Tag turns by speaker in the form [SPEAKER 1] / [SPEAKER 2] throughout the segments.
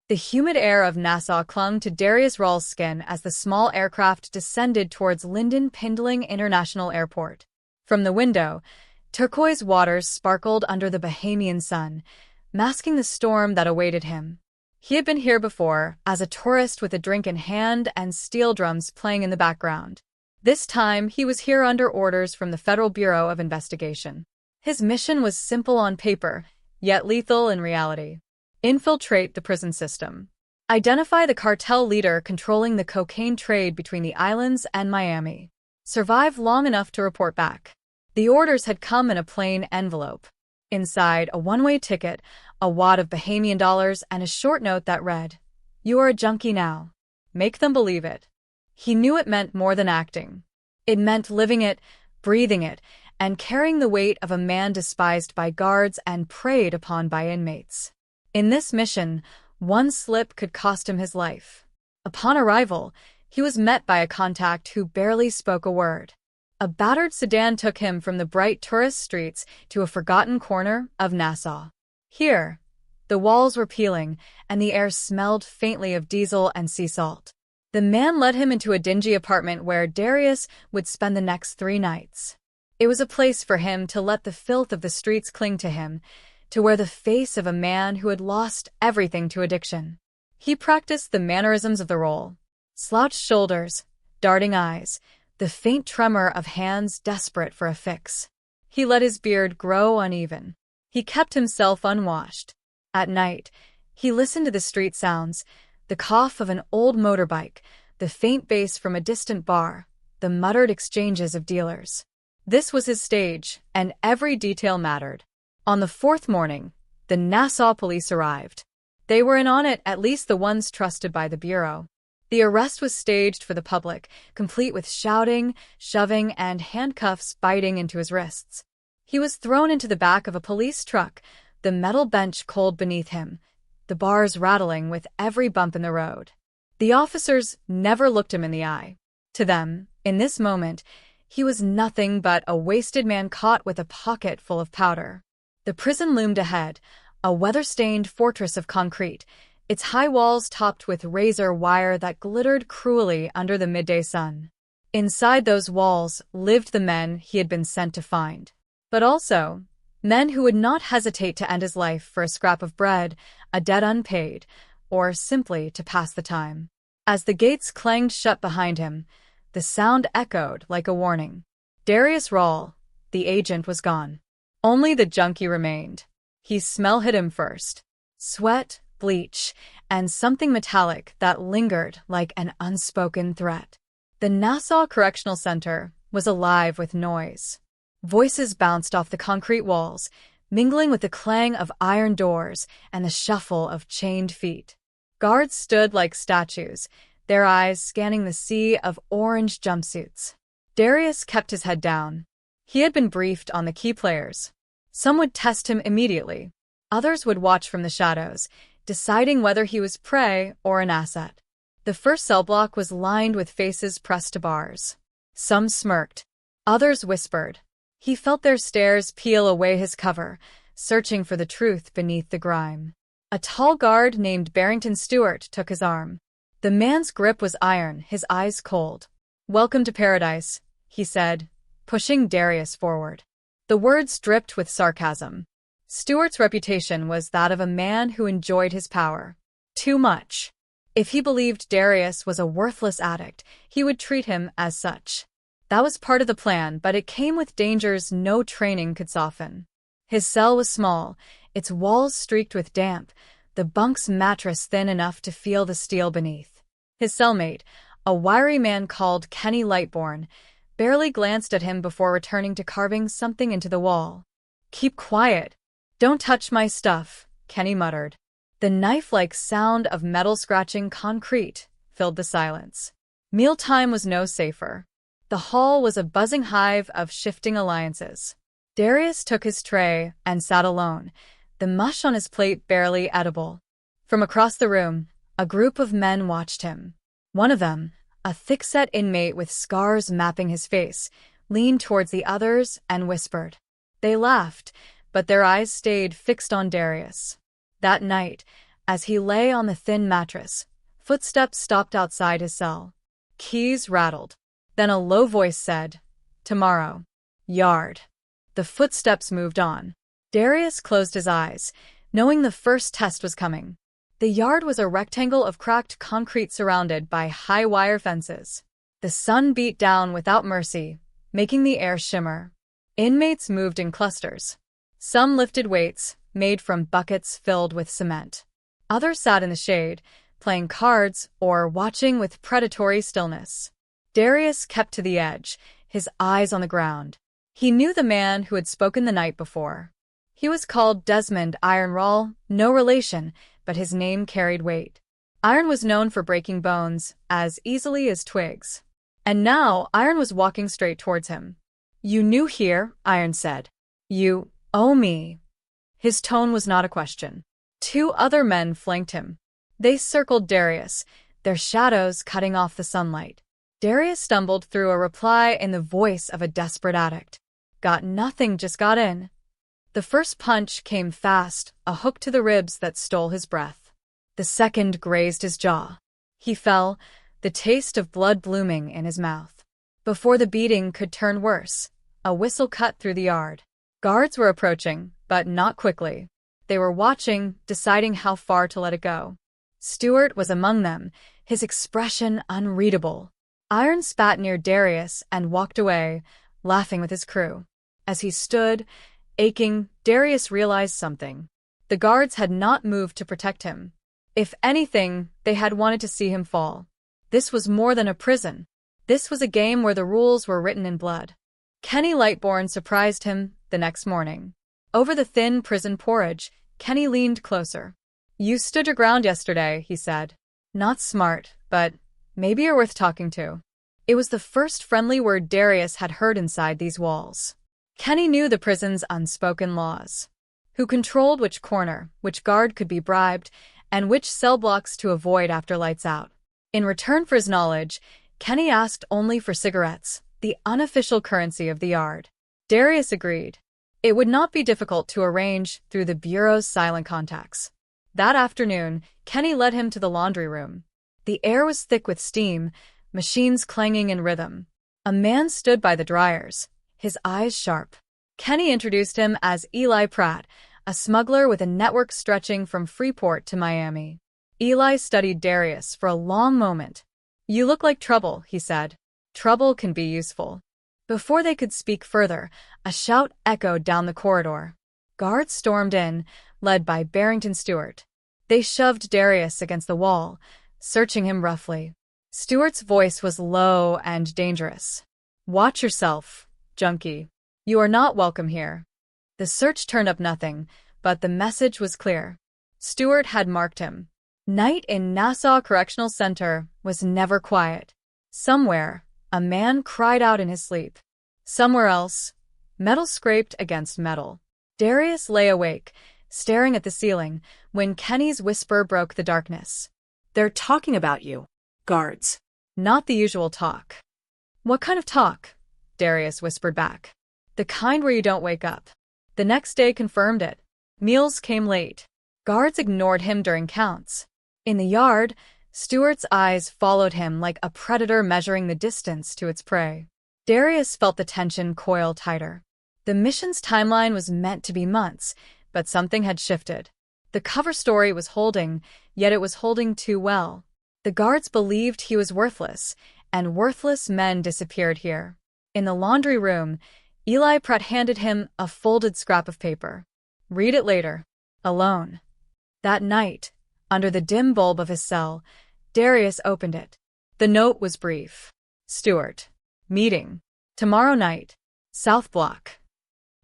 [SPEAKER 1] The humid air of Nassau clung to Darius Rawls' skin as the small aircraft descended towards Linden Pindling International Airport. From the window, turquoise waters sparkled under the Bahamian sun, masking the storm that awaited him. He had been here before, as a tourist with a drink in hand and steel drums playing in the background. This time, he was here under orders from the Federal Bureau of Investigation. His mission was simple on paper, yet lethal in reality. Infiltrate the prison system. Identify the cartel leader controlling the cocaine trade between the islands and Miami. Survive long enough to report back. The orders had come in a plain envelope. Inside, a one-way ticket, a wad of Bahamian dollars, and a short note that read, "You are a junkie now. Make them believe it." He knew it meant more than acting. It meant living it, breathing it, and carrying the weight of a man despised by guards and preyed upon by inmates. In this mission, one slip could cost him his life. Upon arrival, he was met by a contact who barely spoke a word. A battered sedan took him from the bright tourist streets to a forgotten corner of Nassau. Here, the walls were peeling, and the air smelled faintly of diesel and sea salt. The man led him into a dingy apartment where Darius would spend the next 3 nights. It was a place for him to let the filth of the streets cling to him, to wear the face of a man who had lost everything to addiction. He practiced the mannerisms of the role. Slouched shoulders, darting eyes, the faint tremor of hands desperate for a fix. He let his beard grow uneven. He kept himself unwashed. At night, he listened to the street sounds, the cough of an old motorbike, the faint bass from a distant bar, the muttered exchanges of dealers. This was his stage, and every detail mattered. On the 4th morning, the Nassau police arrived. They were in on it, at least the ones trusted by the Bureau. The arrest was staged for the public, complete with shouting, shoving, and handcuffs biting into his wrists. He was thrown into the back of a police truck, the metal bench cold beneath him, the bars rattling with every bump in the road. The officers never looked him in the eye. To them, in this moment, he was nothing but a wasted man caught with a pocket full of powder. The prison loomed ahead, a weather-stained fortress of concrete, its high walls topped with razor wire that glittered cruelly under the midday sun. Inside those walls lived the men he had been sent to find. But also, men who would not hesitate to end his life for a scrap of bread, a debt unpaid, or simply to pass the time. As the gates clanged shut behind him, the sound echoed like a warning. Darius Rawls, the agent, was gone. Only the junkie remained. His smell hit him first. Sweat, bleach, and something metallic that lingered like an unspoken threat. The Nassau Correctional Center was alive with noise. Voices bounced off the concrete walls, mingling with the clang of iron doors and the shuffle of chained feet. Guards stood like statues, their eyes scanning the sea of orange jumpsuits. Darius kept his head down. He had been briefed on the key players. Some would test him immediately. Others would watch from the shadows, deciding whether he was prey or an asset. The first cell block was lined with faces pressed to bars. Some smirked. Others whispered. He felt their stares peel away his cover, searching for the truth beneath the grime. A tall guard named Barrington Stewart took his arm. The man's grip was iron, his eyes cold. "Welcome to paradise," he said, pushing Darius forward. The words dripped with sarcasm. Stewart's reputation was that of a man who enjoyed his power. Too much. If he believed Darius was a worthless addict, he would treat him as such. That was part of the plan, but it came with dangers no training could soften. His cell was small, its walls streaked with damp, the bunk's mattress thin enough to feel the steel beneath. His cellmate, a wiry man called Kenny Lightbourne, barely glanced at him before returning to carving something into the wall. "Keep quiet. Don't touch my stuff," Kenny muttered. The knife-like sound of metal scratching concrete filled the silence. Mealtime was no safer. The hall was a buzzing hive of shifting alliances. Darius took his tray and sat alone, the mush on his plate barely edible. From across the room, a group of men watched him. One of them, a thick-set inmate with scars mapping his face, leaned towards the others and whispered. They laughed, but their eyes stayed fixed on Darius. That night, As he lay on the thin mattress, footsteps stopped outside his cell. Keys rattled. Then a low voice said, "Tomorrow. Yard." The footsteps moved on. Darius closed his eyes, knowing the first test was coming. The yard was a rectangle of cracked concrete surrounded by high wire fences. The sun beat down without mercy, making the air shimmer. Inmates moved in clusters. Some lifted weights, made from buckets filled with cement. Others sat in the shade, playing cards or watching with predatory stillness. Darius kept to the edge, his eyes on the ground. He knew the man who had spoken the night before. He was called Desmond Ironrawl, no relation, but his name carried weight. Iron was known for breaking bones as easily as twigs. And now Iron was walking straight towards him. "You new here," Iron said. "You owe me." His tone was not a question. Two other men flanked him. They circled Darius, their shadows cutting off the sunlight. Darius stumbled through a reply in the voice of a desperate addict. "Got nothing, just got in." The first punch came fast, a hook to the ribs that stole his breath. The second grazed his jaw. He fell, the taste of blood blooming in his mouth. Before the beating could turn worse, a whistle cut through the yard. Guards were approaching, but not quickly. They were watching, deciding how far to let it go. Stewart was among them, his expression unreadable. Iron spat near Darius and walked away, laughing with his crew. As he stood, aching, Darius realized something. The guards had not moved to protect him. If anything, they had wanted to see him fall. This was more than a prison. This was a game where the rules were written in blood. Kenny Lightbourne surprised him the next morning. Over the thin prison porridge, Kenny leaned closer. "You stood your ground yesterday," he said. "Not smart, but maybe you're worth talking to." It was the first friendly word Darius had heard inside these walls. Kenny knew the prison's unspoken laws. Who controlled which corner, which guard could be bribed, and which cell blocks to avoid after lights out. In return for his knowledge, Kenny asked only for cigarettes, the unofficial currency of the yard. Darius agreed. It would not be difficult to arrange through the Bureau's silent contacts. That afternoon, Kenny led him to the laundry room. The air was thick with steam, machines clanging in rhythm. A man stood by the dryers, his eyes sharp. Kenny introduced him as Eli Pratt, a smuggler with a network stretching from Freeport to Miami. Eli studied Darius for a long moment. "You look like trouble," he said. "Trouble can be useful." Before they could speak further, a shout echoed down the corridor. Guards stormed in, led by Barrington Stewart. They shoved Darius against the wall, searching him roughly. Stewart's voice was low and dangerous. "Watch yourself, junkie. You are not welcome here." The search turned up nothing, but the message was clear. Stewart had marked him. Night in Nassau Correctional Center was never quiet. Somewhere, a man cried out in his sleep. Somewhere else, metal scraped against metal. Darius lay awake, staring at the ceiling, when Kenny's whisper broke the darkness. "They're talking about you, guards." Not the usual talk. "What kind of talk?" Darius whispered back. "The kind where you don't wake up." The next day confirmed it. Meals came late. Guards ignored him during counts. In the yard, Stewart's eyes followed him like a predator measuring the distance to its prey. Darius felt the tension coil tighter. The mission's timeline was meant to be months, but something had shifted. The cover story was holding, yet it was holding too well. The guards believed he was worthless, and worthless men disappeared here. In the laundry room, Eli Pratt handed him a folded scrap of paper. "Read it later. Alone." That night, under the dim bulb of his cell, Darius opened it. The note was brief. "Stewart. Meeting. Tomorrow night. South Block."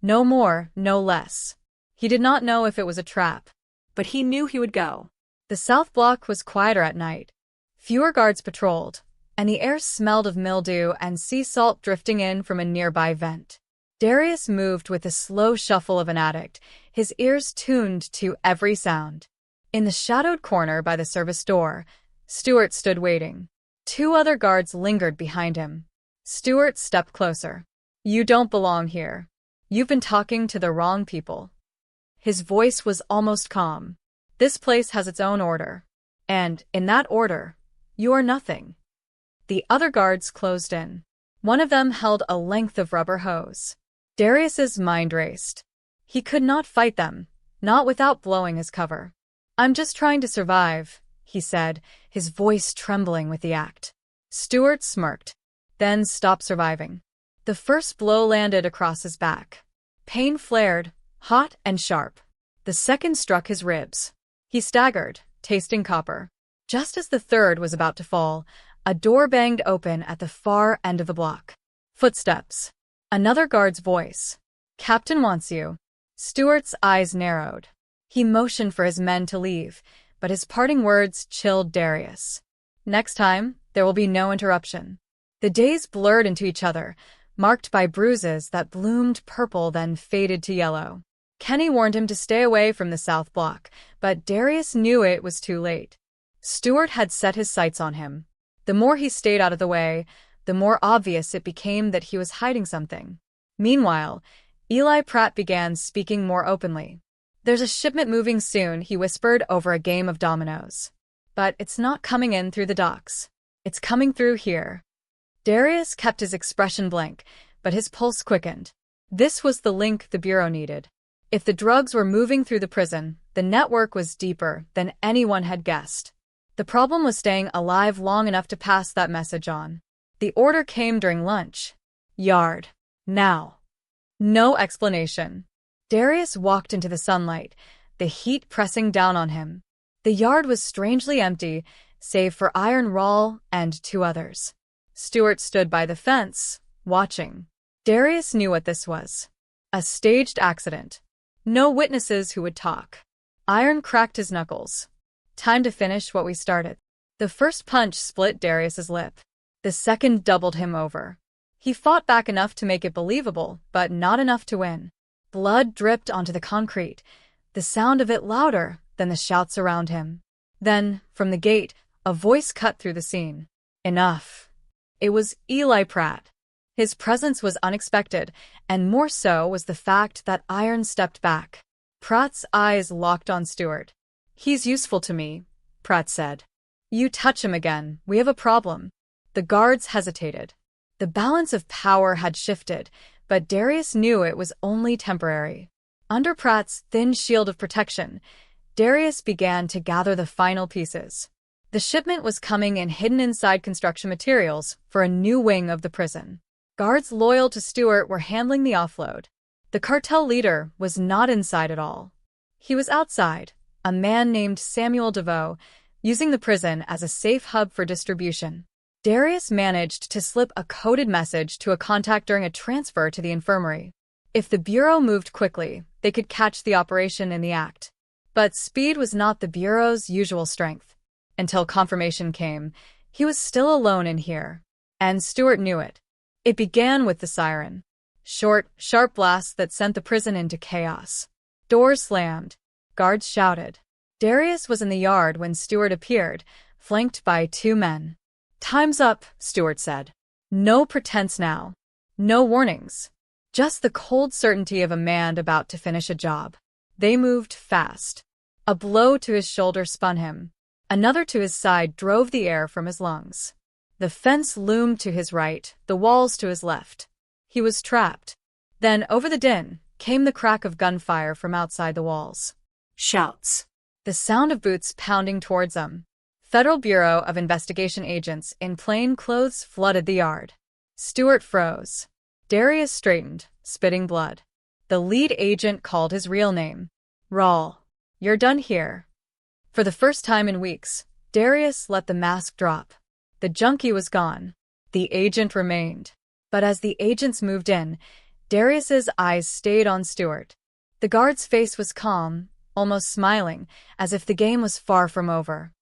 [SPEAKER 1] No more, no less. He did not know if it was a trap, but he knew he would go. The South Block was quieter at night. Fewer guards patrolled, and the air smelled of mildew and sea salt drifting in from a nearby vent. Darius moved with the slow shuffle of an addict, his ears tuned to every sound. In the shadowed corner by the service door, Stewart stood waiting. Two other guards lingered behind him. Stewart stepped closer. "You don't belong here. You've been talking to the wrong people." His voice was almost calm. This place has its own order. And, in that order, you are nothing. The other guards closed in. One of them held a length of rubber hose. Darius's mind raced. He could not fight them, not without blowing his cover. I'm just trying to survive, he said, his voice trembling with the act. Stuart smirked, then stopped surviving. The first blow landed across his back. Pain flared, hot and sharp. The second struck his ribs. He staggered, tasting copper. Just as the third was about to fall, a door banged open at the far end of the block. Footsteps. Another guard's voice. Captain wants you. Stuart's eyes narrowed. He motioned for his men to leave, but his parting words chilled Darius. Next time, there will be no interruption. The days blurred into each other, marked by bruises that bloomed purple then faded to yellow. Kenny warned him to stay away from the south block, but Darius knew it was too late. Stuart had set his sights on him. The more he stayed out of the way, the more obvious it became that he was hiding something. Meanwhile, Eli Pratt began speaking more openly. There's a shipment moving soon, he whispered over a game of dominoes. But it's not coming in through the docks. It's coming through here. Darius kept his expression blank, but his pulse quickened. This was the link the Bureau needed. If the drugs were moving through the prison, the network was deeper than anyone had guessed. The problem was staying alive long enough to pass that message on. The order came during lunch. Yard. Now. No explanation. Darius walked into the sunlight, the heat pressing down on him. The yard was strangely empty, save for Iron Rawl and two others. Stuart stood by the fence, watching. Darius knew what this was. A staged accident. No witnesses who would talk. Iron cracked his knuckles. Time to finish what we started. The first punch split Darius's lip. The second doubled him over. He fought back enough to make it believable, but not enough to win. Blood dripped onto the concrete, the sound of it louder than the shouts around him. Then, from the gate, a voice cut through the scene. Enough. It was Eli Pratt. His presence was unexpected, and more so was the fact that Iron stepped back. Pratt's eyes locked on Stuart. He's useful to me, Pratt said. You touch him again, we have a problem. The guards hesitated. The balance of power had shifted, but Darius knew it was only temporary. Under Pratt's thin shield of protection, Darius began to gather the final pieces. The shipment was coming in hidden inside construction materials for a new wing of the prison. Guards loyal to Stuart were handling the offload. The cartel leader was not inside at all. He was outside, a man named Samuel DeVoe, using the prison as a safe hub for distribution. Darius managed to slip a coded message to a contact during a transfer to the infirmary. If the Bureau moved quickly, they could catch the operation in the act. But speed was not the Bureau's usual strength. Until confirmation came, he was still alone in here. And Stuart knew it. It began with the siren. Short, sharp blasts that sent the prison into chaos. Doors slammed. Guards shouted. Darius was in the yard when Stuart appeared, flanked by two men. Time's up, Stuart said. No pretense now. No warnings. Just the cold certainty of a man about to finish a job. They moved fast. A blow to his shoulder spun him. Another to his side drove the air from his lungs. The fence loomed to his right, the walls to his left. He was trapped. Then, over the din, came the crack of gunfire from outside the walls. Shouts. The sound of boots pounding towards them. Federal Bureau of Investigation agents in plain clothes flooded the yard. Stuart froze. Darius straightened, spitting blood. The lead agent called his real name. Rawl. You're done here. For the first time in weeks, Darius let the mask drop. The junkie was gone. The agent remained. But as the agents moved in, Darius's eyes stayed on Stuart. The guard's face was calm, almost smiling, as if the game was far from over.